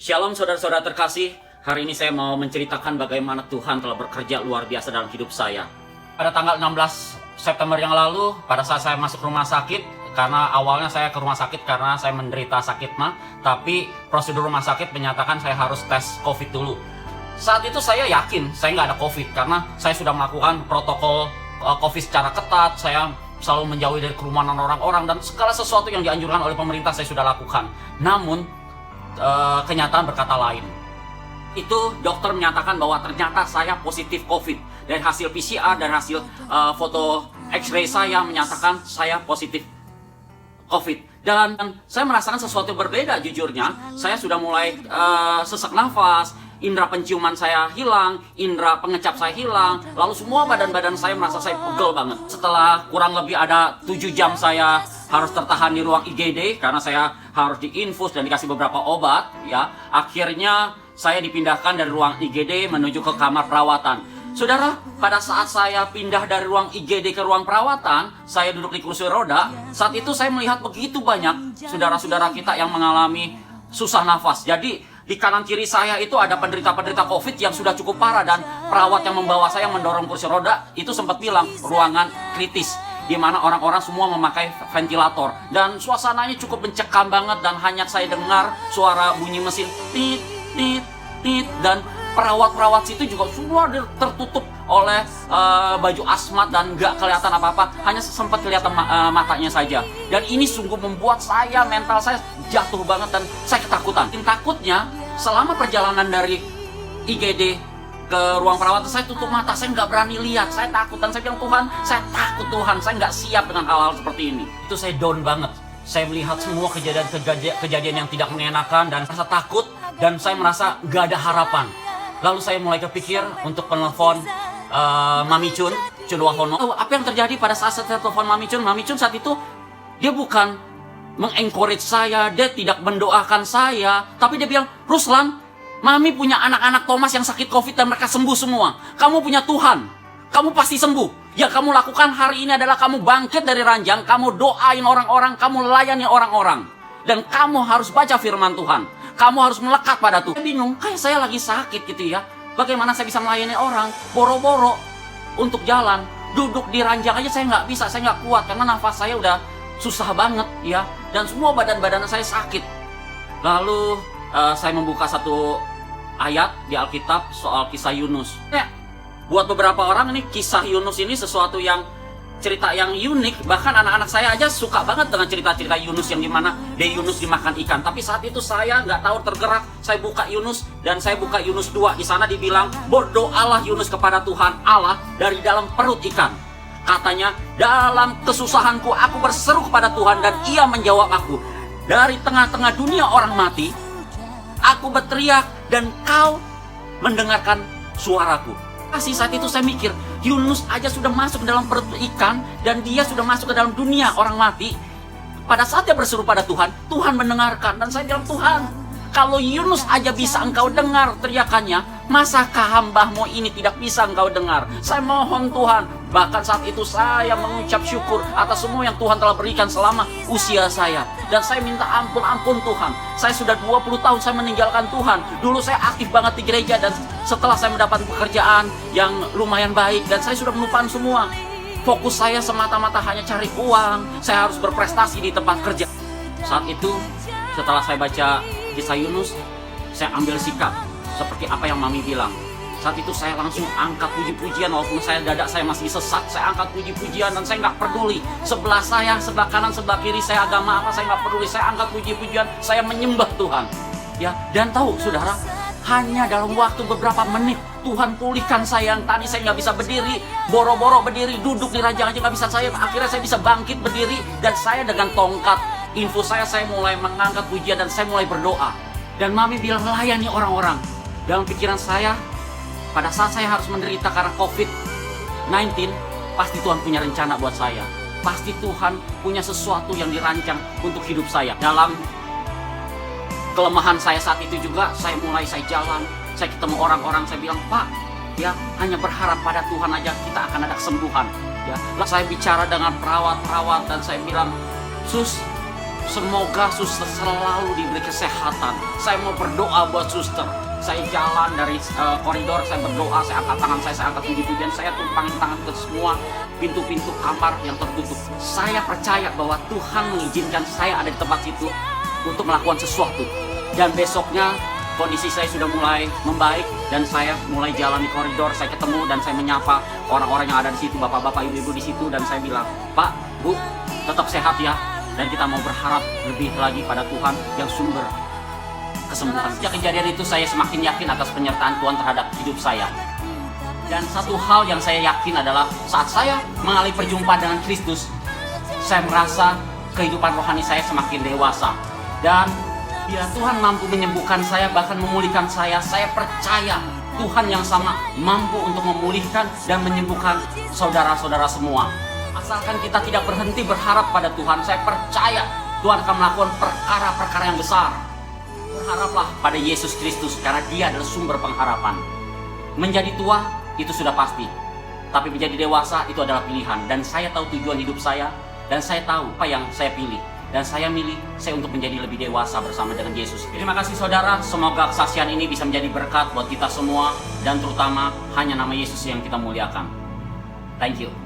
Shalom saudara-saudara terkasih, hari ini saya mau menceritakan bagaimana Tuhan telah bekerja luar biasa dalam hidup saya. Pada tanggal 16 September yang lalu, pada saat saya masuk rumah sakit, karena awalnya saya ke rumah sakit karena saya menderita sakit mah, tapi prosedur rumah sakit menyatakan saya harus tes COVID dulu. Saat itu saya yakin saya nggak ada COVID, karena saya sudah melakukan protokol COVID secara ketat, saya selalu menjauhi dari kerumunan orang-orang, dan segala sesuatu yang dianjurkan oleh pemerintah saya sudah lakukan. Namun, kenyataan berkata lain. Itu dokter menyatakan bahwa ternyata saya positif COVID. Dari hasil PCR dan hasil foto X-ray saya menyatakan saya positif COVID. Dan saya merasakan sesuatu yang berbeda jujurnya. Saya sudah mulai sesak nafas, indera penciuman saya hilang, indera pengecap saya hilang, lalu semua badan-badan saya merasa saya pegel banget. Setelah kurang lebih ada 7 jam saya harus tertahan di ruang IGD karena saya harus diinfus dan dikasih beberapa obat, ya. Akhirnya saya dipindahkan dari ruang IGD menuju ke kamar perawatan. Saudara, pada saat saya pindah dari ruang IGD ke ruang perawatan, saya duduk di kursi roda. Saat itu saya melihat begitu banyak saudara-saudara kita yang mengalami susah nafas. Jadi di kanan kiri saya itu ada penderita-penderita COVID yang sudah cukup parah, dan perawat yang membawa saya mendorong kursi roda itu sempat bilang ruangan kritis, di mana orang-orang semua memakai ventilator, dan suasananya cukup mencekam banget, dan hanya saya dengar suara bunyi mesin tit tit tit, dan perawat-perawat situ juga semua tertutup oleh baju asmat dan nggak kelihatan apa-apa, hanya sempat kelihatan matanya saja. Dan ini sungguh membuat saya, mental saya jatuh banget, dan saya ketakutan. Takutnya selama perjalanan dari IGD ke ruang perawatan, saya tutup mata, saya nggak berani lihat, saya takut, dan saya bilang, Tuhan, saya takut Tuhan, saya nggak siap dengan hal-hal seperti ini. Itu saya down banget. Saya melihat semua kejadian yang tidak mengenakan, dan rasa takut, dan saya merasa nggak ada harapan. Lalu saya mulai kepikir untuk penelpon Mami Chun Wahono. Apa yang terjadi pada saat saya telepon Mami Chun? Mami Chun saat itu dia bukan mengencourage saya, dia tidak mendoakan saya, tapi dia bilang, Ruslan, Mami punya anak-anak Thomas yang sakit COVID dan mereka sembuh semua. Kamu punya Tuhan, kamu pasti sembuh. Yang kamu lakukan hari ini adalah kamu bangkit dari ranjang, kamu doain orang-orang, kamu layani orang-orang, dan kamu harus baca firman Tuhan. Kamu harus melekat pada Tuhan. Saya bingung, kayak saya lagi sakit gitu ya. Bagaimana saya bisa melayani orang? Boro-boro untuk jalan, duduk di ranjang aja saya nggak bisa, saya nggak kuat karena nafas saya udah susah banget ya, dan semua badan-badan saya sakit. Lalu saya membuka satu ayat di Alkitab soal kisah Yunus. Buat beberapa orang ini kisah Yunus ini sesuatu yang cerita yang unik. Bahkan anak-anak saya aja suka banget dengan cerita-cerita Yunus yang dimana Yunus dimakan ikan. Tapi saat itu saya nggak tahu tergerak. Saya buka Yunus dan saya buka Yunus 2. Di sana dibilang, berdoalah Yunus kepada Tuhan Allah dari dalam perut ikan. Katanya, dalam kesusahanku aku berseru kepada Tuhan dan Ia menjawab aku. Dari tengah-tengah dunia orang mati, aku berteriak dan Kau mendengarkan suaraku. Saat itu saya mikir, Yunus aja sudah masuk ke dalam perut ikan dan dia sudah masuk ke dalam dunia orang mati. Pada saat dia berseru pada Tuhan, Tuhan mendengarkan. Dan saya bilang, Tuhan, kalau Yunus aja bisa Engkau dengar teriakannya, masakah hamba-Mu ini tidak bisa Engkau dengar? Saya mohon Tuhan. Bahkan saat itu saya mengucap syukur atas semua yang Tuhan telah berikan selama usia saya. Dan saya minta ampun Tuhan. Saya sudah 20 tahun saya meninggalkan Tuhan. Dulu saya aktif banget di gereja, dan setelah saya mendapat pekerjaan yang lumayan baik, dan saya sudah melupakan semua. Fokus saya semata-mata hanya cari uang. Saya harus berprestasi di tempat kerja. Saat itu, setelah saya baca kisah Yunus, saya ambil sikap seperti apa yang Mami bilang. Saat itu saya langsung angkat puji-pujian, walaupun dada saya masih sesak, saya angkat puji-pujian dan saya nggak peduli. Sebelah saya, sebelah kanan, sebelah kiri saya agama apa, saya nggak peduli. Saya angkat puji-pujian, saya menyembah Tuhan. Ya, dan tahu saudara, hanya dalam waktu beberapa menit Tuhan pulihkan saya yang tadi saya nggak bisa berdiri, boro-boro berdiri, duduk di ranjang aja nggak bisa saya. Akhirnya saya bisa bangkit berdiri, dan saya dengan tongkat infus saya mulai mengangkat pujian dan saya mulai berdoa. Dan Mami bilang, layani orang-orang. Dalam pikiran saya, pada saat saya harus menderita karena COVID-19, pasti Tuhan punya rencana buat saya. Pasti Tuhan punya sesuatu yang dirancang untuk hidup saya. Dalam kelemahan saya saat itu juga, saya jalan, saya ketemu orang-orang, saya bilang, Pak, ya hanya berharap pada Tuhan aja kita akan ada kesembuhan. Ya, lalu saya bicara dengan perawat-perawat dan saya bilang, Sus, Semoga suster selalu diberi kesehatan. Saya mau berdoa buat suster. Saya jalan dari koridor, saya berdoa, saya angkat tangan saya angkat puji-pujian, saya tumpangin tangan ke semua pintu-pintu kamar yang tertutup. Saya percaya bahwa Tuhan mengizinkan saya ada di tempat situ untuk melakukan sesuatu. Dan besoknya kondisi saya sudah mulai membaik dan saya mulai jalan di koridor, saya ketemu dan saya menyapa orang-orang yang ada di situ, bapak-bapak, ibu-ibu di situ, dan saya bilang, "Pak, Bu, tetap sehat ya." Dan kita mau berharap lebih lagi pada Tuhan yang sumber kesembuhan. Sejak kejadian itu saya semakin yakin atas penyertaan Tuhan terhadap hidup saya. Dan satu hal yang saya yakin adalah saat saya mengalami perjumpaan dengan Kristus, saya merasa kehidupan rohani saya semakin dewasa. Dan bila Tuhan mampu menyembuhkan saya, bahkan memulihkan saya percaya Tuhan yang sama mampu untuk memulihkan dan menyembuhkan saudara-saudara semua. Asalkan kita tidak berhenti berharap pada Tuhan, saya percaya Tuhan akan melakukan perkara-perkara yang besar. Berharaplah pada Yesus Kristus karena Dia adalah sumber pengharapan. Menjadi tua itu sudah pasti, tapi menjadi dewasa itu adalah pilihan. Dan saya tahu tujuan hidup saya, dan saya tahu apa yang saya pilih. Dan saya milih saya untuk menjadi lebih dewasa bersama dengan Yesus. Terima kasih saudara, semoga kesaksian ini bisa menjadi berkat buat kita semua, dan terutama hanya nama Yesus yang kita muliakan. Thank you.